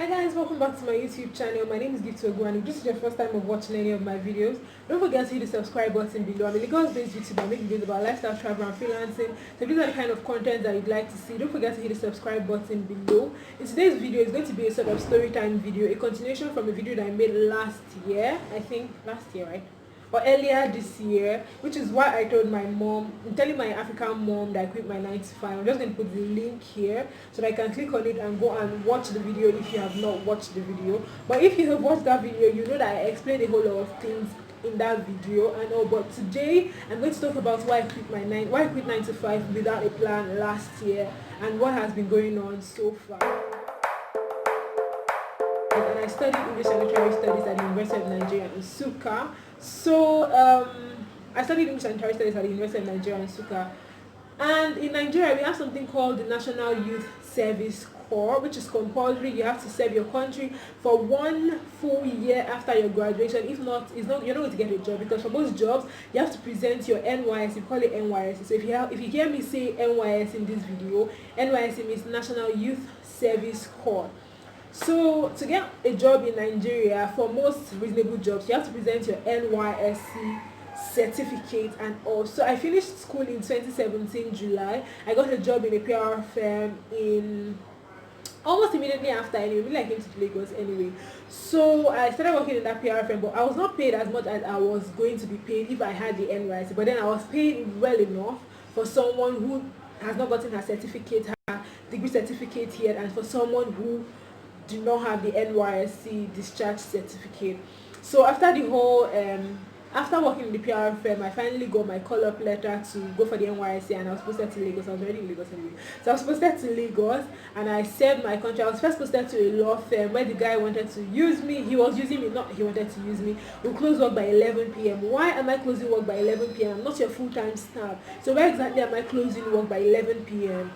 Guys, welcome back to my YouTube channel. My name is Gift Ogwani. If this is your first time of watching any of my videos, don't forget to hit the subscribe button below. I'm a Lagos-based YouTuber. I make videos about lifestyle, travel, and freelancing. So if these are the kind of content that you'd like to see, don't forget to hit the subscribe button below. In today's video, it's going to be a sort of story time video, a continuation from a video that I made last year. I think last year, right? Or earlier this year, which is why I told my mom, I'm telling my African mom that I quit my 9 to 5. I'm just going to put the link here so that I can click on it and go and watch the video if you have not watched the video. But if you have watched that video, you know that I explained a whole lot of things in that video and all. But today I'm going to talk about why I quit 9 to 5 without a plan last year and what has been going on so far. And I studied English and Literary Studies at the University of Nigeria in Nsukka. So I studied English and Literary Studies at the University of Nigeria in Nsukka. And in Nigeria, we have something called the National Youth Service Corps, which is compulsory. You have to serve your country for 1 full year after your graduation. If not, you're not going to get a job, because for most jobs, you have to present your NYS. You call it NYS. So if you hear me say NYS in this video, NYS means National Youth Service Corps. So to get a job in Nigeria, for most reasonable jobs, you have to present your NYSC certificate and all. So I finished school in 2017 July. I got a job in a PR firm in almost immediately after. Anyway, I came to Lagos anyway. So I started working in that PR firm, but I was not paid as much as I was going to be paid if I had the NYSC. But then I was paid well enough for someone who has not gotten her certificate, her degree certificate yet, and for someone who do not have the NYSC discharge certificate. So after the whole after working in the PR firm, I finally got my call-up letter to go for the NYSC, and I was posted to Lagos. I was already in Lagos anyway. So I was posted to Lagos and I served my country. I was first posted to a law firm where the guy wanted to use me. He was using me, not he wanted to use me. We close work by 11 p.m. Why am I closing work by 11 p.m.? I'm not your full-time staff. So where exactly am I closing work by 11 p.m.?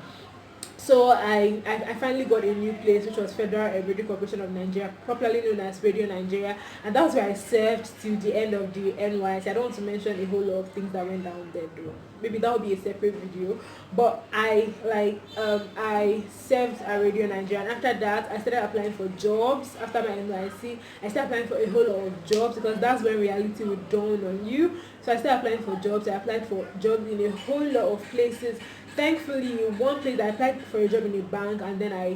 So I finally got a new place, which was Federal Radio Corporation of Nigeria, popularly known as Radio Nigeria, and that was where I served till the end of the NYC. I don't want to mention a whole lot of things that went down there though. Maybe that will be a separate video. But I served at Radio Nigeria, and after that I started applying for jobs. After my NYC, I started applying for a whole lot of jobs, because that's when reality would dawn on you. So I started applying for jobs. I applied for jobs in a whole lot of places. Thankfully, one place I applied for a job in a bank, and then I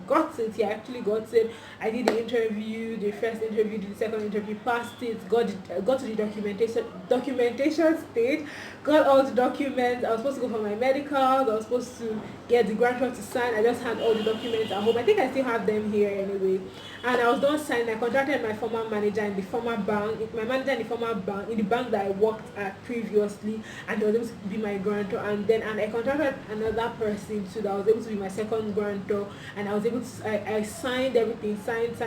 got it. I actually got it. I did the interview, the first interview, did the second interview, passed it, got to the documentation stage, got all the documents. I was supposed to go for my medicals. I was supposed to get the grantor to sign. I just had all the documents at home. I think I still have them here anyway. And I was done signing. I contacted my former manager in the former bank, my manager in the former bank, in the bank that I worked at previously, and he was able to be my grantor. And I contacted another person too that was able to be my second grantor, and I was able to, I signed everything, signed,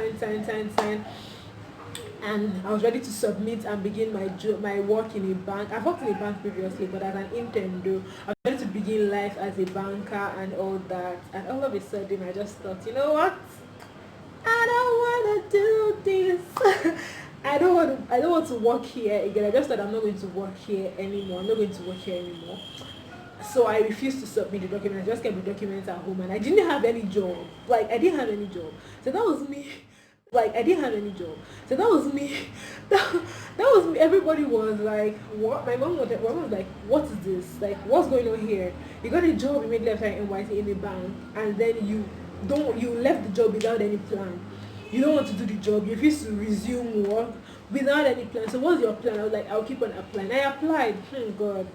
and I was ready to submit and begin my work in a bank. I've worked in a bank previously, but as an intern though. I was ready to begin life as a banker and all that. And all of a sudden, I just thought, you know what? I don't want to do this. I don't want to work here again. I just thought I'm not going to work here anymore. I'm not going to work here anymore. So I refused to submit the documents. I just kept the documents at home, and I didn't have any job. I didn't have any job. So that was me. I didn't have any job. So that was me. That was me. Everybody was like, what? My mom was like, what is this? Like, what's going on here? You got a job immediately after NYC in a bank, and then you left the job without any plan. You don't want to do the job. You refuse to resume work without any plan. So what's your plan? I was like, I'll keep on applying. I applied. God.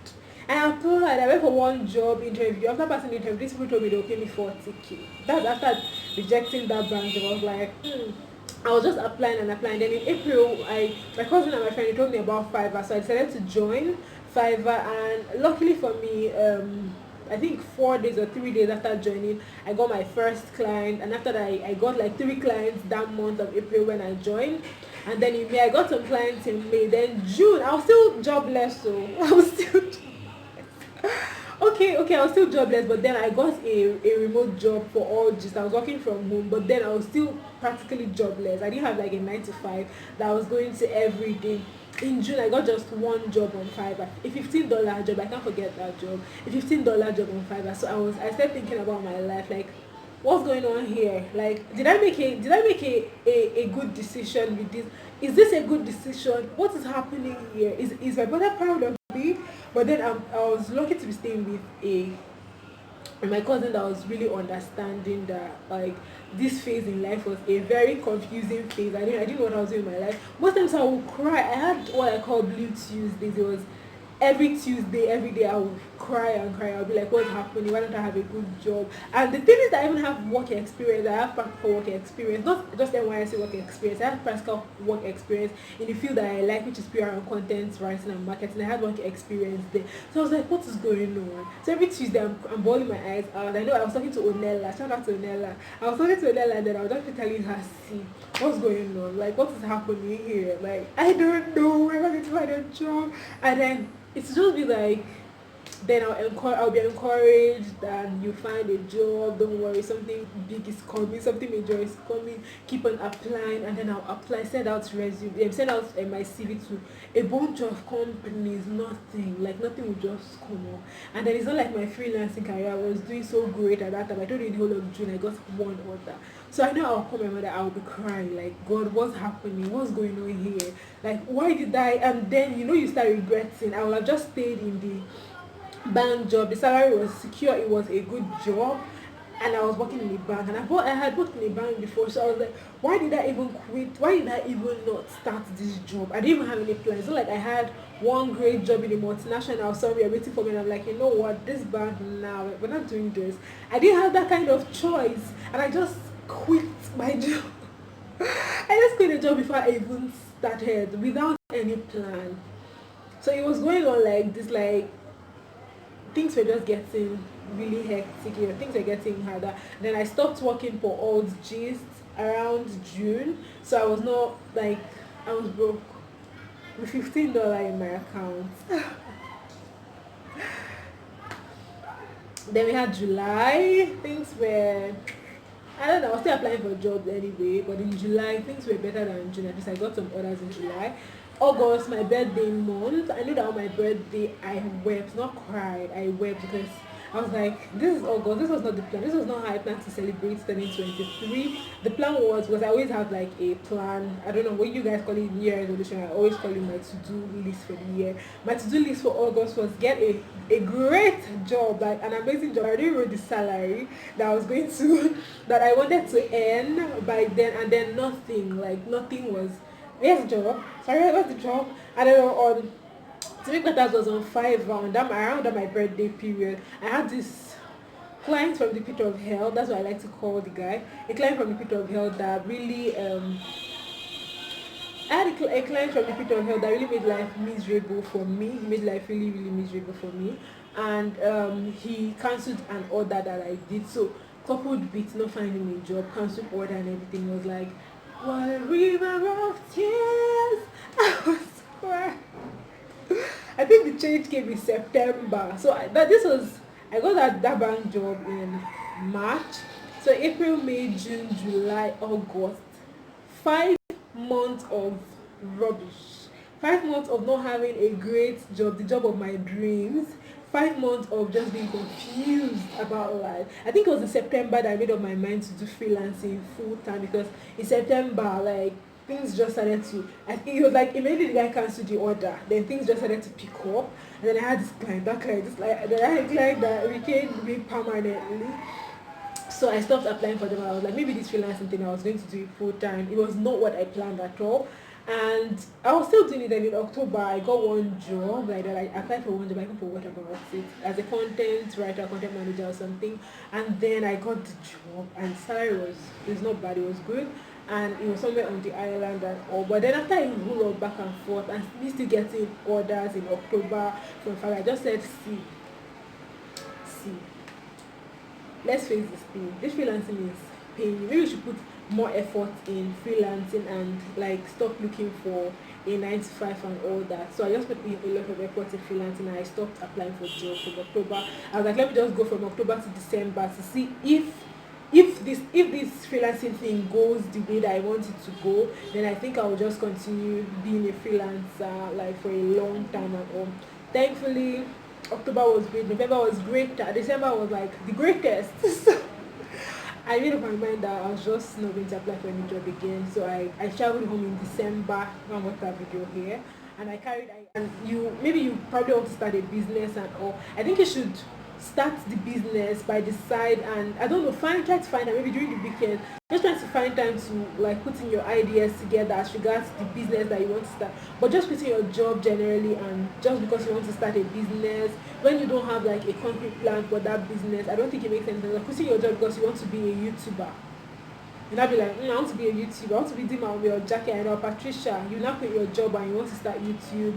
I applied. I went for one job interview. After passing the interview, these people told me they'll pay me 40k. That's after rejecting that branch. I was like, I was just applying and applying. Then in April, my cousin and my friend told me about Fiverr, so I decided to join Fiverr. And luckily for me, I think 4 days or 3 days after joining, I got my first client. And after that, I got like 3 clients that month of April when I joined. And then in May, I got some clients in May. Then June, I was still jobless, so I was still okay, I was still jobless, but then I got a remote job for all just I was working from home, but then I was still practically jobless. I didn't have like a 9 to 5 that I was going to every day. In June, I got just one job on Fiverr, a $15 job. I can't forget that job, a $15 job on Fiverr. So I started thinking about my life, like, what's going on here? Like, did I make a good decision with this? Is this a good decision? What is happening here? Is my brother proud of me? But then I was lucky to be staying with a and my cousin that was really understanding that like this phase in life was a very confusing phase. I didn't know what I was doing in my life. Most times I would cry. I had what I call blue Tuesdays. It was every Tuesday, every day I would cry and cry. I'll be like, what's happening? Why don't I have a good job? And the thing is that I even have work experience. I have practical work experience, not just NYSC work experience. I have practical work experience in the field that I like, which is PR and content writing and marketing. I had work experience there. So I was like, what is going on? So every Tuesday I'm bawling my eyes out. I know I was talking to Onella. Shout out to Onella. I was talking to Onella and then I was just telling her, see, what's going on? Like, what is happening here? Like, I don't know. Where am I going to find a job? And then it's just be like, then I'll be encouraged and you find a job, don't worry, something big is coming, something major is coming, keep on applying. And then I'll apply, send out resume, send out my CV to a bunch of companies, nothing will just come up. And then it's not like my freelancing career, I was doing so great at that time. I told you in the whole of June I got one order. So I know I'll call my mother, I'll be crying, like, God, what's happening? What's going on here? Like, why did I? And then, you start regretting. I will have just stayed in the bank job. The salary was secure. It was a good job. And I was working in a bank. And I had worked in a bank before. So I was like, why did I even quit? Why did I even not start this job? I didn't even have any plans. So like I had one great job in a multinational somewhere waiting for me. And I'm like, you know what? This bank now, we're not doing this. I didn't have that kind of choice. And I just quit my job. I just quit the job before I even started without any plan. So it was going on like this, like things were just getting really hectic, things were getting harder. Then I stopped working for Old Gist around June. So I was not like I was broke with $15 in my account. Then we had July, things were I don't know, I was still applying for jobs anyway, but in July things were better than June. At least I got some orders in July. August, my birthday month. I knew that on my birthday I wept, not cried, I wept because I was like, this is August, this was not the plan, this was not how I planned to celebrate turning 23. The plan was, because I always have like a plan, I don't know what you guys call it, New Year resolution, I always call it my to-do list for the year. My to-do list for August was get a great job, like an amazing job. I already wrote the salary that I was going to, that I wanted to earn by then, and then nothing was, where's the job? Sorry, what's the job? I don't know, on to make matters was on Fiverr around my birthday period. I had this client from the pit of hell, that's what I like to call the guy. A client from the pit of hell that really I had a client from the pit of hell that really made life miserable for me. He made life really, really miserable for me. And he cancelled an order that I did. So coupled with not finding a job, cancelled order and everything, was like, what a river of tears. I was crying. I think the change came in September. So I got that bank job in March. So April, May, June, July, August. 5 months of rubbish. 5 months of not having a great job, the job of my dreams. 5 months of just being confused about life. I think it was in September that I made up my mind to do freelancing full time, because in September, like, things just started to, I think it was like immediately the guy cancelled the order, then things just started to pick up. And then I had this client, then I had a client that became me permanently. So I stopped applying for them. I was like, maybe this freelancing thing, I was going to do it full time. It was not what I planned at all. And I was still doing it. And in October, I got one job. Like that, I applied for one job. I forgot about it, as a content writer, content manager or something. And then I got the job, and the salary was not bad. It was good, and it was somewhere on the island and all. But then after I rolled back and forth, and me still getting orders in October from Fiverr, I just said, see, let's face this thing. This freelancing is paying. Maybe we should put more effort in freelancing and like stop looking for a 9 to 5 and all that. So I just put in a lot of effort in freelancing, and I stopped applying for jobs from October. I was like, let me just go from October to December to see if this freelancing thing goes the way that I want it to go. Then I think I will just continue being a freelancer like for a long time and all. Thankfully, October was great, November was great, December was like the greatest. So I made up my mind that I was just not going to apply for any job again. So I traveled home in December when I watched that video here. And and you, maybe you probably want to start a business and all. I think you should start the business by the side, and I don't know, try to find out maybe during the weekend, just trying to find time to like put in your ideas together as regards the business that you want to start. But just quitting your job generally, and just because you want to start a business when you don't have like a concrete plan for that business, I don't think it makes sense. Like quitting your job because you want to be a YouTuber, you now be like, I want to be a YouTuber, I want to be doing my own jacket. I know Patricia, you now quit your job and you want to start YouTube.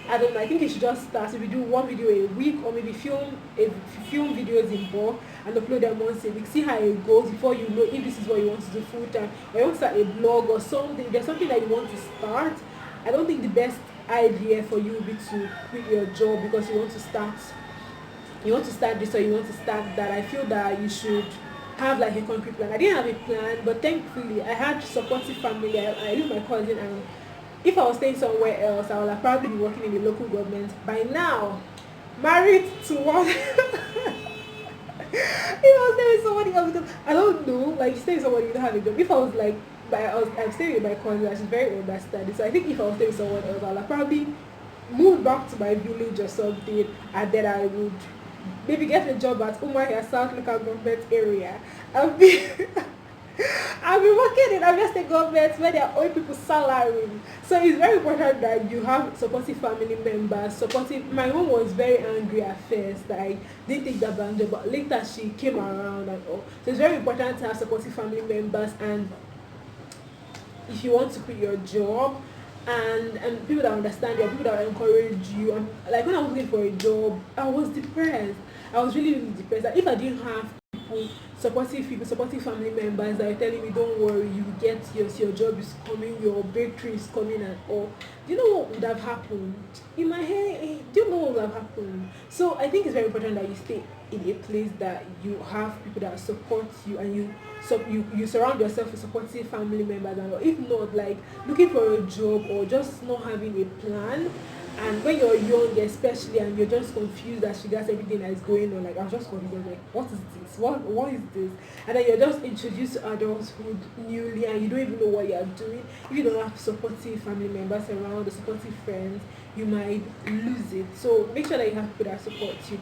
I don't know. I think you should just start. If you do one video a week, or maybe film videos in bulk and upload them once a week. See how it goes before you know if this is what you want to do full time, or you want to start a blog or something. There's something that you want to start. I don't think the best idea for you would be to quit your job because you want to start. You want to start this or you want to start that. I feel that you should have like a concrete plan. I didn't have a plan, but thankfully I had supportive family. I live with my cousin, and if I was staying somewhere else, I would have probably be working in the local government by now, married to one. If I was staying with somebody else, because I don't know, like staying with somebody you don't have a job. If I was like, I'm staying with my cousin, she's very understanding. So I think if I was staying with someone else, I would have probably moved back to my village or something, and then I would maybe get a job at Umahia South local government area. I'll be I've been working in Abia State government where they are owing people salary. So it's very important that you have supportive family members. Supportive. My mom was very angry at first that I didn't take that banjo, but later she came around and all. So it's very important to have supportive family members. And if you want to quit your job, and people that understand you, and people that encourage you, and like when I was looking for a job, I was depressed. I was really, really depressed. And if I didn't have people, supportive family members that are telling me, don't worry, you get your job is coming, your breakthrough is coming and all. Do you know what would have happened? In my head, do you know what would have happened? So I think it's very important that you stay in a place that you have people that support you, and you surround yourself with supportive family members and all. If not, like looking for a job or just not having a plan, and when you're young especially, and you're just confused as regards everything that is going on, like I was just confused, like what is this, what is this, and then you're just introduced to adulthood newly, and you don't even know what you're doing. If you don't have supportive family members around, the supportive friends, you might lose it. So make sure that you have people that support you.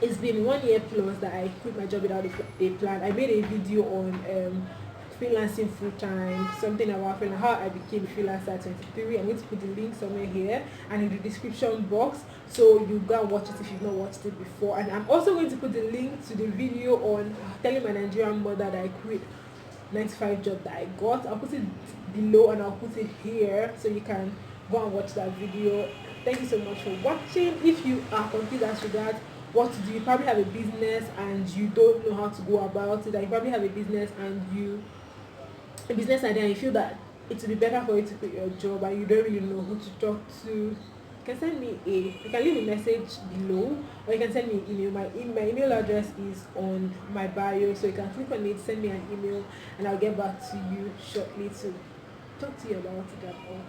It's been 1 year plus that I quit my job without a plan. I made a video on freelancing full time, something about how I became a freelancer at 23. I'm going to put the link somewhere here and in the description box, so you go and watch it if you've not watched it before. And I'm also going to put the link to the video on telling my Nigerian mother that I quit 95 job that I got. I'll put it below and I'll put it here so you can go and watch that video. Thank you so much for watching. If you are confused as regards what to do, you probably have a business and you don't know how to go about it, and you probably have a business idea, and you feel that it would be better for you to quit your job and you don't really know who to talk to, you can send me you can leave a message below, or you can send me an email. My email address is on my bio, so you can click on it, send me an email, and I'll get back to you shortly to talk to you about it at all.